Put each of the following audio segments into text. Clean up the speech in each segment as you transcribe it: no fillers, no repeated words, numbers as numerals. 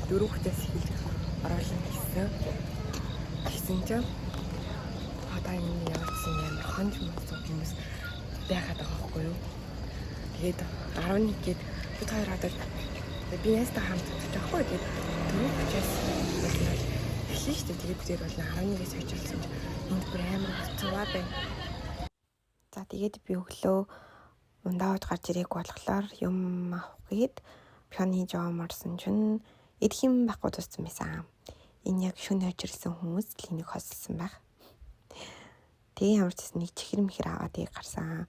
4 хүнээс хэл оруулна гэсэн чинь одоо энэ явуулсан юм хонж мөсөн хүмүүс байгаад байгаа байхгүй юу. Тэгээд 11 гээд бид хоёр одоо би ястаа хамт таахгүй тэгээд 4 хүчээс эхлэн шүү дээ. Тэгээд бид бол 11-ээс очилсан чинь энд бүр амар хэцүүваа байна. За тэгээд би өглөө ундааж гарч ирээгүй болохоор юм авах гээд пионы жооморсон чинь эдхим байхгүй туссан байсан. Энэ яг шөнө очирсан хүмүүс л энийг хосолсон байх. Тэгээ ямар ч нэг чихэр мэхэр аваад тийг гарсан.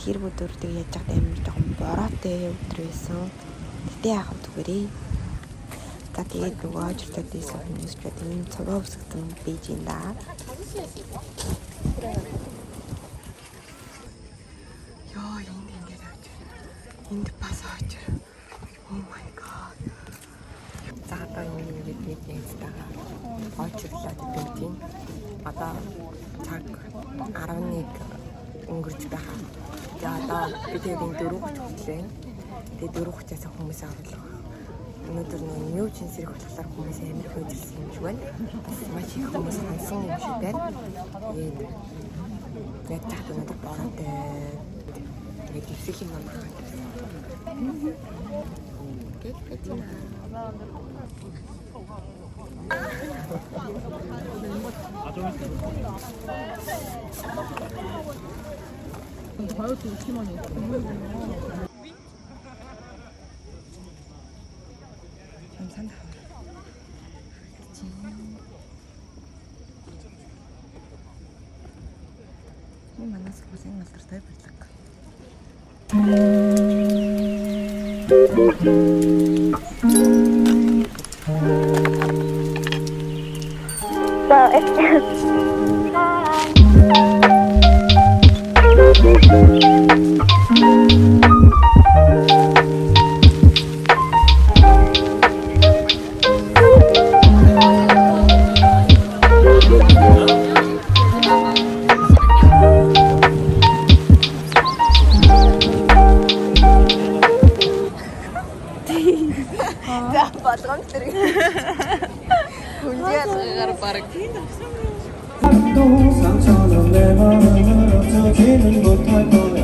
Тэр өдөр тэг яаж байгаа амар жоохон бороотой өдөр байсан. Гэтэ яах вэ түгээрээ. За тэгээд нөгөө очиртад ийсэн хүмүүс ч гэдэг юм цогоо өсгсөн бийж юм да. Яа энд ингэж авч. Энд бас авч. Oh my god. За одоо ингэж нэг стага очирлаад бийжин. Одоо цаг 11 өнгөрч байгаа. За одоо бид энэ 4 хүч хүлээн. Тэгээд 4 хүчээс хүмүүс оруулах. Өнөөдөр нью жинсэрэг болохоор хүмүүс амар хөдөлсөн юм шиг байна. Бас маш их хүмүүс хансан юм шиг байна. Тэгээд яг тахт өнөөдөр бороотой. Тэгээд дэвсэх юм байна. Гэт бэтина. 다이어트 50만 원. 좀 산다. 그렇지. 만나서 고생을 더 해볼까. 자, 맞아, 들이. 문제야, 너가 빠르게. 상처는 내 마음을 없어지는 못할 거야.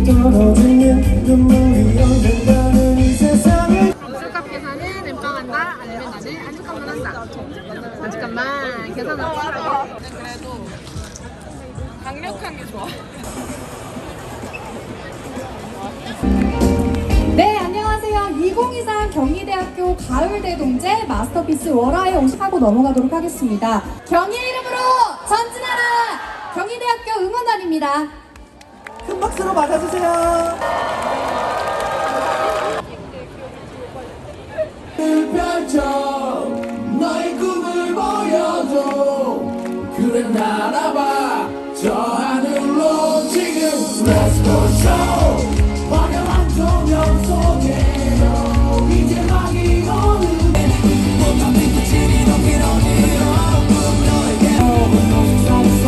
떨어지면 눈물이 언젠가는 이 세상에. 술값 계산은 엠빵 한다? 아니면 나는 안주값만 한다? 안주값만 계산을 하라고. 그래도 강력한 게 좋아. 네, 안녕하세요. 2023 경희대학교 가을대동제 마스터피스 월화에 하고 넘어가도록 하겠습니다. 경희의 이름으로 전진하라! 경희대학교 응원단입니다. 큰 박수로 맞아주세요. 펼쳐 너의 꿈을 보여줘. 그래 날아봐 저 하늘로 지금 Let's go show. 화려한 조명 속에요 이제 막이 오는데 못한 빛이 넘기는 어둠 너에게 오는 것이 없어.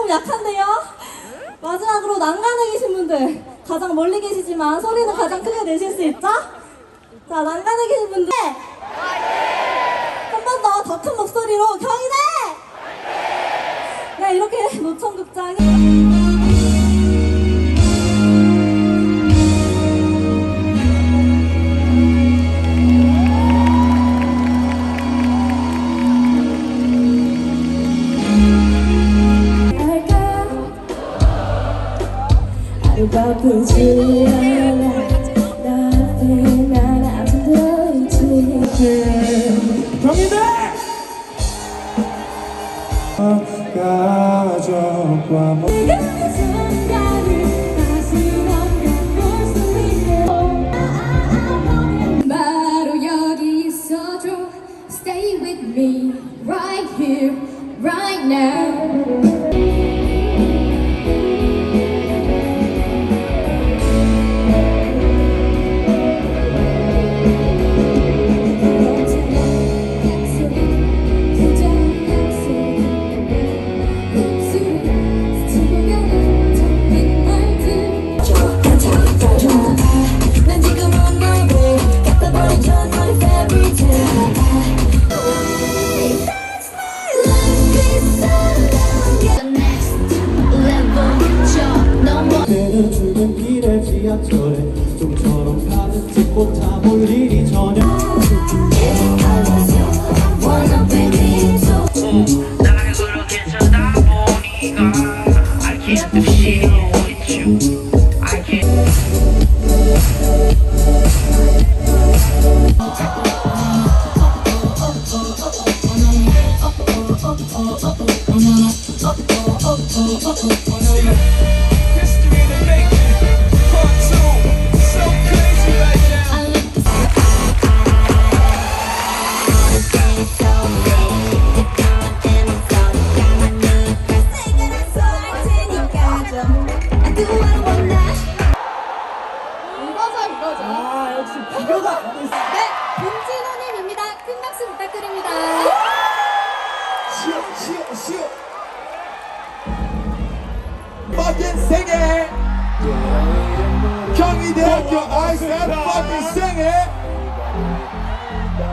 약한데요? 마지막으로 난간에 계신 분들 가장 멀리 계시지만 소리는 가장 크게 내실 수 있죠? 자, 난간에 계신 분들 한 번 더 큰 목소리로 경희대! 네, 이렇게 노천극장이 바쁘지 않아 나한테 난 아주 들어있지 경희대! 가족과 알아볼 일이 전혀 나를 그렇게 쳐다보니까 I can't do shit with you I can't History in the making, part 2, so crazy right now. 이거죠. 아 역시 비교가 안 돼. 네, 김진호님입니다. 큰 박수 부탁드립니다. 쉬어 fucking 생애 경희대학교 아이스한 fucking 생애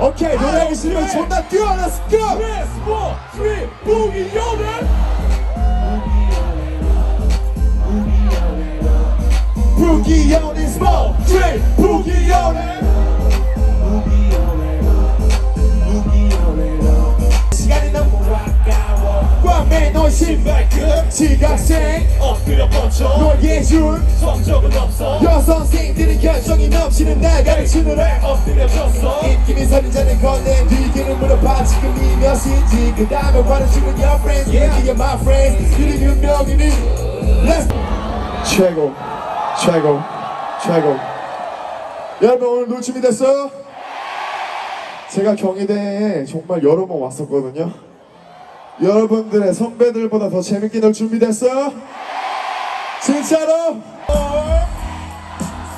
오케이 노래하기 싫으면 존나 뛰어 Let's go 3, 4, 3 부기 연애 부기 연애 small 3 부기 연애 시간이 너무 아까워 꽉매 너 신발 끝 지각생 엎드려 뻗쳐 너에게 줄 성적은 없어 여선생들은 결정이 넘치는 날 가르치느라 엎드려졌어 입김이 서린 자는 건넨 뒤기는 물어봐 지금이 몇인지 그 다음에 말해주는 your friends yeah you're my friends 이름 유명이니 Let's 최고 여러분 오늘 놀 준비 됐어요? 제가 경희대에 정말 여러 번 왔었거든요. 여러분들의 선배들보다 더 재밌게 놀 준비됐어요? 진짜로?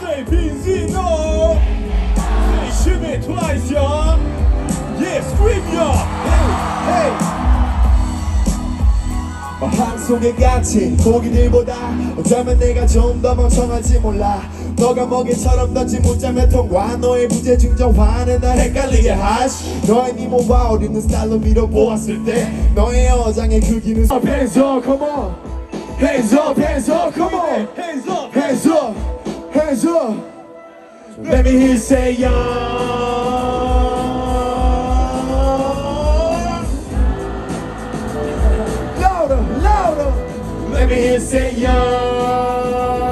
Say busy no Say shimmy twice y'all Yeah scream y'all Hey hey 방송에 같이 보기들보다 어쩌면 내가 좀 더 멍청한지 몰라 너가 먹이처럼 던진 문자 몇 통과 너의 부재 증정화는 날 헷갈리게 하시 너의 니모와 어리는 스타일로 밀어보았을 때 너의 어장의 크기는 Hands up come on Hands up come on Hands up Let me hear you say yeah Louder Let me hear you say yeah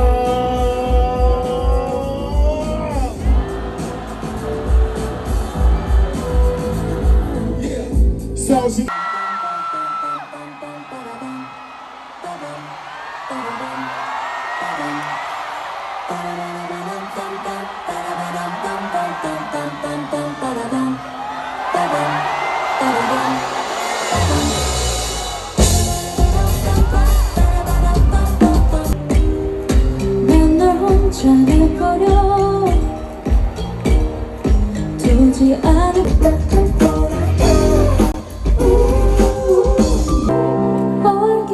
서울시 맨날 혼자 돼버려 두지 않을 알게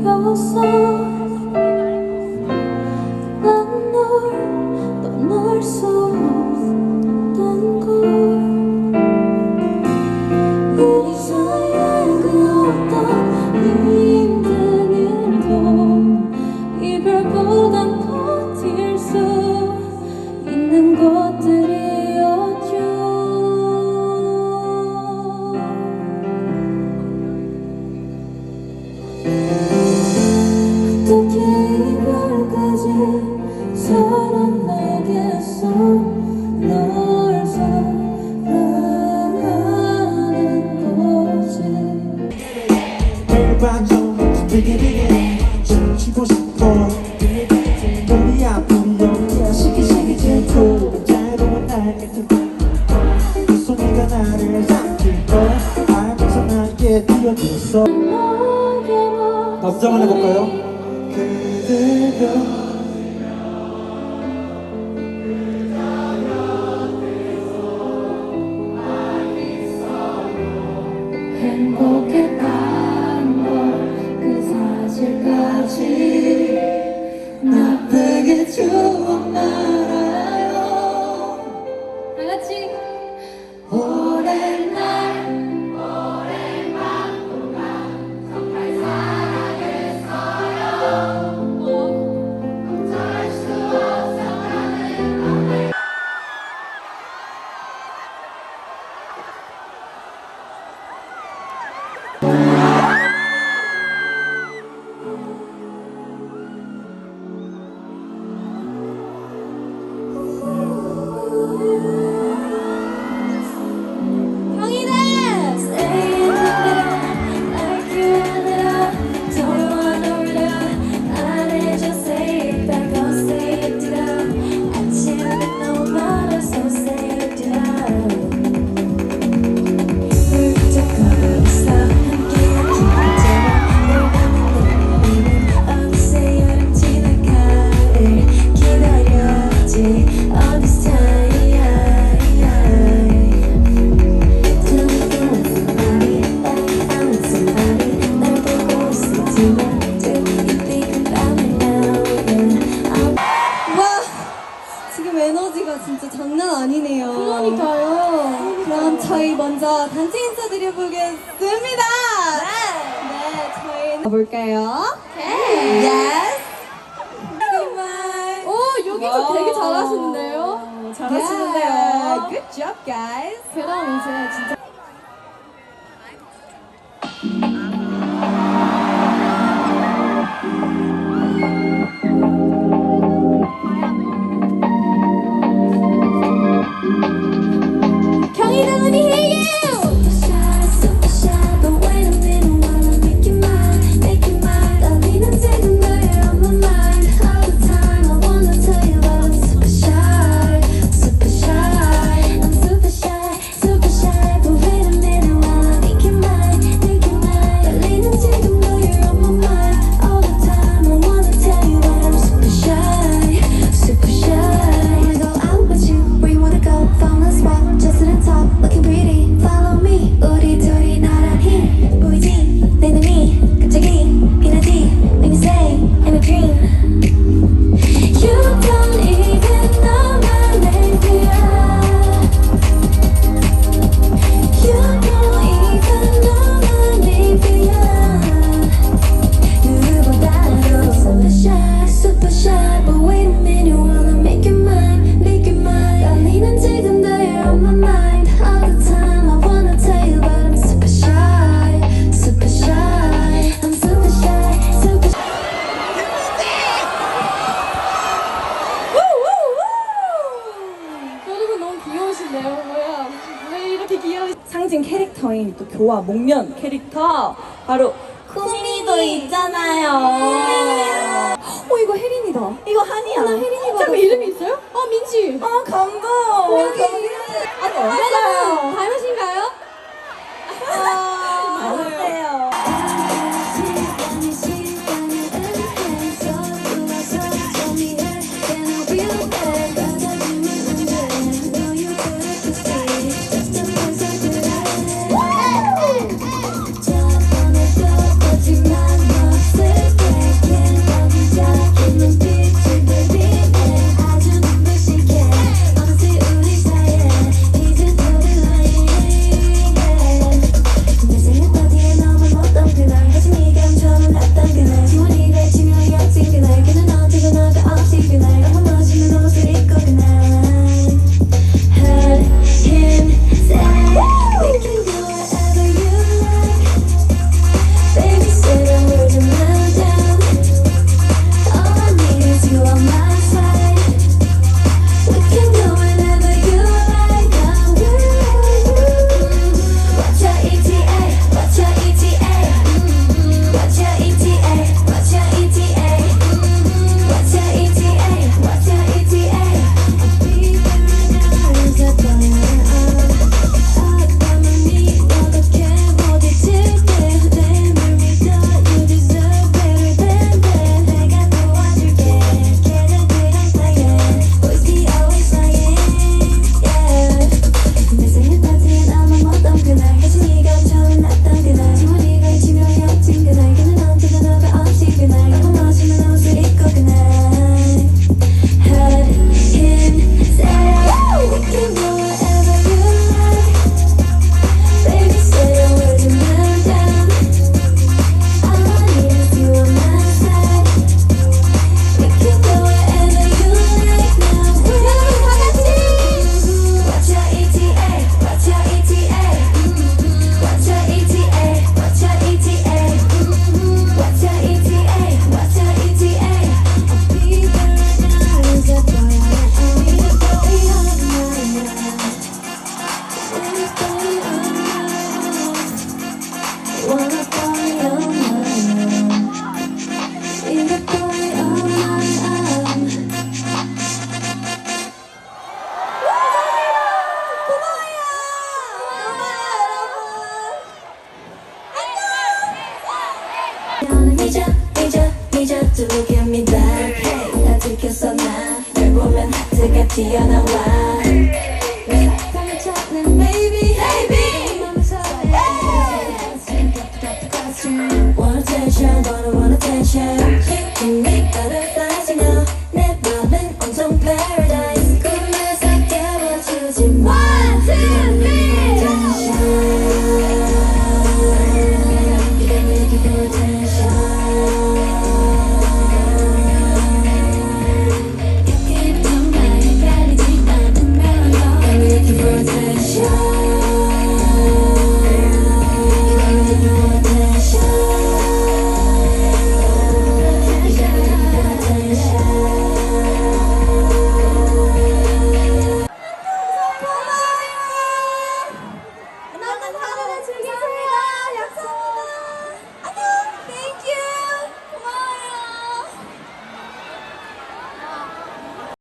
되었어 난 널 떠날 수 없단 걸 우리 사이에 그 어떤 힘든 일도 이별보단 버틸 수 있는 것들이었죠 어떻게 이별까지 살아나겠어 널 사랑하는 거지 매일 밤 좀 비기비기 좀 쉬고 싶어 머리 아픈 여기야 시기시기 질투 자유로운 날 같은 그 소리가 나를 삼킬 거야 알면서 나에게 뛰어들었어 다음 한번 해볼까요? 그대가 행복했던 걸그 사실까지 나쁘게 추억 말아요 다 같이 오랜 날 오랜 밤 동안 정말 사랑했어요 진짜 장난 아니네요. 그러니까요. 그럼 저희 먼저 단체 인사 드려보겠습니다. 네, 저희는 가볼까요? 오케이. Yes. 오, 여기서 되게 잘하시는데요? 잘하시는데요. Yeah. Good job, guys. 그럼 이제 진짜. 경희대문이 해요! Super shy, but wait a minute while I make you mine, make you mine. 떨리는 지금 너의 on my mind all the time. I wanna tell you that I'm super shy, super shy. I'm super shy, super shy, but wait a minute while I make you mine, make you mine. 떨리는 지금 너의 on my mind all the time. I wanna tell you that I'm super shy, super shy. Wanna go out with you, where you wanna go? Found a spot, just sit and talk, looking pretty. Follow me, 우리 둘이 나란히 보이지 내 눈이 갑자기 빛나지 When you say I'm a dream. You don't even know my name, yeah. You don't even know my name, yeah. 누구보다도 super shy, but wait a minute while I make you mine, make you mine. 떨리는 지금 너의 on my mind all the time. I wanna tell you that I'm super shy, super shy. I'm super shy, super shy. 여러분 너무 귀여우신데요? 뭐야? 왜 이렇게 귀여우? 상징 캐릭터인 또 교화 목련 캐릭터 바로 쿠미도 있잖아요. 이거 혜린이다. 이거 한이야. 나 혜린이 봐. 잠깐 이름이 있어요? 민지. 감동. 여기. 여러분 닮으신가요? 어때요? 시간이 시간을 은행해서 불러서 정리해. Can I be there? 받아주면 안 돼. No, you couldn't see. 답답해서 그래. 저번에도 거짓말 없을 때 괜히 작은 눈빛을 들이대. 아주 눈부시게 어느새 우리 사이에 이젠 우리 lying. 내 생일 파티에 너무 못던 그날 가슴이 감춰는 났던 그날 지원이가 치명이었지 그날 그는 언제가 너가 없이 그날 너무 멋있는 옷을 입고 그날 Heard him say we can do whatever you like. Baby say the words and mellow down. All I need is you on my side. We can do whatever you like. I'm with you. What's your ETA? What's your ETA? What's your ETA? What's your ETA? What's your ETA? What's your ETA? I'll be there now as I boil 어젯밤에 어떻게 부딪힐 때 내 말 믿어 You deserve better than that. 내가 도와줄게 걔네들은 lying. Boys be always lying. Yeah. 내 생일 파티에 나만 못던 그날 가슴이 감춰는 났던 그날 지원이가 치명이었지 그날 그는 언제가 너가 없이 그날 너무 멋있는 옷을 입고 그날 Heard him say we can do whatever you like. Baby say the words and mellow down. All I need is you on my side. We can do whatever you like now. What's your ETA? What's your ETA? What's your ETA? What's your ETA? What's your ETA? What's your ETA? I'll be there right now as I boil I need a boy on my mind. Need a boy on my mind. Want a boy on my mind. Need a boy on my mind. 나는 잊어 to look at me that hey 나 들켰어 나널 보면 하트가 튀어나와